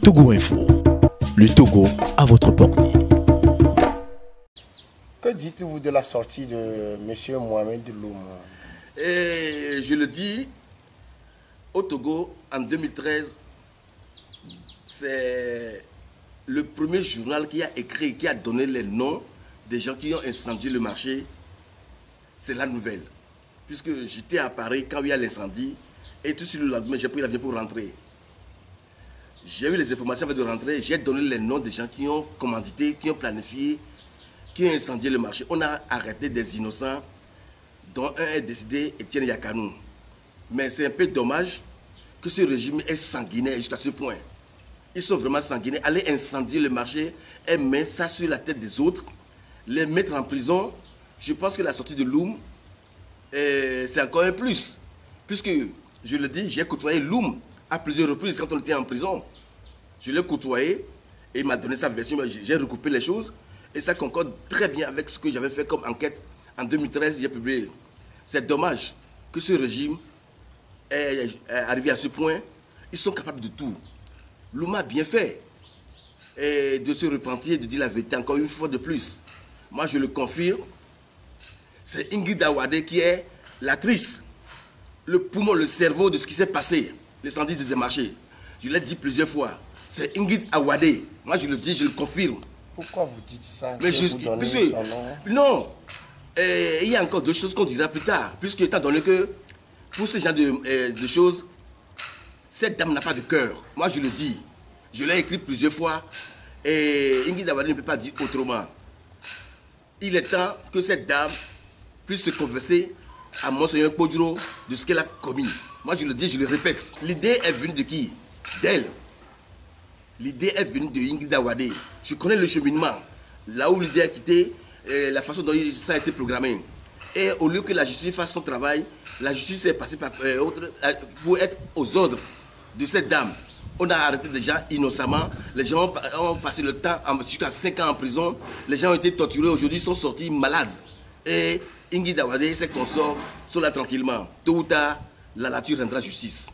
Togo Info, le Togo à votre portée. Que dites-vous de la sortie de M. Mohamed Loum? Et je le dis, au Togo, en 2013, c'est le premier journal qui a écrit, qui a donné les noms des gens qui ont incendié le marché. C'est La Nouvelle. Puisque j'étais à Paris quand il y a l'incendie, et tout de suite le lendemain, j'ai pris l'avion pour rentrer. J'ai eu les informations avant de rentrer, j'ai donné les noms des gens qui ont commandité, qui ont planifié, qui ont incendié le marché. On a arrêté des innocents, dont un est décédé, Etienne Yakanou. Mais c'est un peu dommage que ce régime est sanguinaire jusqu'à ce point. Ils sont vraiment sanguinaires. Aller incendier le marché et mettre ça sur la tête des autres, les mettre en prison, je pense que la sortie de Loum, c'est encore un plus. Puisque, je le dis, j'ai côtoyé Loum à plusieurs reprises quand on était en prison. Je l'ai côtoyé et il m'a donné sa version, j'ai recoupé les choses et ça concorde très bien avec ce que j'avais fait comme enquête en 2013, j'ai publié. C'est dommage que ce régime est arrivé à ce point. Ils sont capables de tout. Loum a bien fait et de se repentir, de dire la vérité encore une fois de plus. Moi, je le confirme. C'est Ingrid Awade qui est l'actrice, le poumon, le cerveau de ce qui s'est passé, l'incendie des marchés. Je l'ai dit plusieurs fois. C'est Ingrid Awade. Moi, je le dis, je le confirme. Pourquoi vous dites ça? Mais je, puisque, non, il y a encore deux choses qu'on dira plus tard. Puisque, étant donné que, pour ce genre de choses, cette dame n'a pas de cœur. Moi, je le dis. Je l'ai écrit plusieurs fois. Et Ingrid Awade ne peut pas dire autrement. Il est temps que cette dame puisse se converser à Monseigneur Podjoro de ce qu'elle a commis. Moi, je le dis, je le répète. L'idée est venue de qui? D'elle. L'idée est venue de Ingrid Awade. Je connais le cheminement. Là où l'idée a quitté, la façon dont ça a été programmé. Et au lieu que la justice fasse son travail, la justice est passée par pour être aux ordres de cette dame. On a arrêté des gens innocemment. Les gens ont passé le temps jusqu'à 5 ans en prison. Les gens ont été torturés. Aujourd'hui, ils sont sortis malades. Et Ingrid Awade et ses consorts sont là tranquillement. Tôt ou tard, la nature rendra justice.